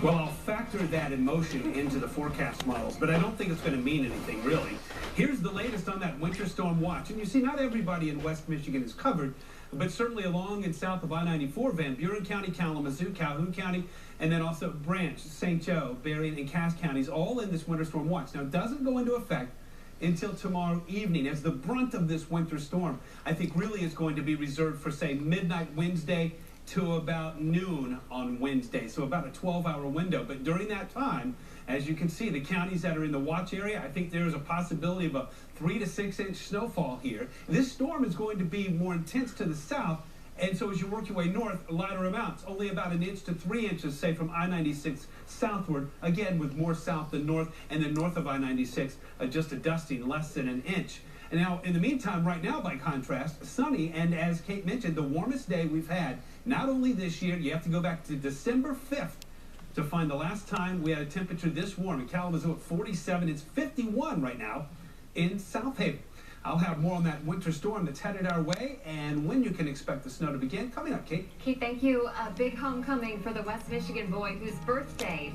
Well, I'll factor that emotion into the forecast models, but I don't think it's going to mean anything, really. Here's the latest on that winter storm watch. And you see, not everybody in West Michigan is covered, but certainly along and south of I-94, Van Buren County, Kalamazoo, Calhoun County, and then also Branch, St. Joe, Berrien, and Cass counties, all in this winter storm watch. Now, it doesn't go into effect until tomorrow evening, as the brunt of this winter storm, I think, really is going to be reserved for, say, midnight Wednesday to about noon on Wednesday, so about a 12-hour window. But during that time, as you can see, the counties that are in the watch area, I think there is a possibility of a 3 to 6 inch snowfall here. This storm is going to be more intense to the south, and so as you work your way north, lighter amounts, only about 1 inch to 3 inches, say, from I-96 southward, again with more south than north, and then north of I-96, just a dusting, less than 1 inch. And now, in the meantime, right now, by contrast, sunny, and as Kate mentioned, the warmest day we've had, not only this year, you have to go back to December 5th to find the last time we had a temperature this warm. In Kalamazoo at 47, it's 51 right now in South Haven. I'll have more on that winter storm that's headed our way and when you can expect the snow to begin. Coming up, Kate. Kate, thank you. A big homecoming for the West Michigan boy whose birthday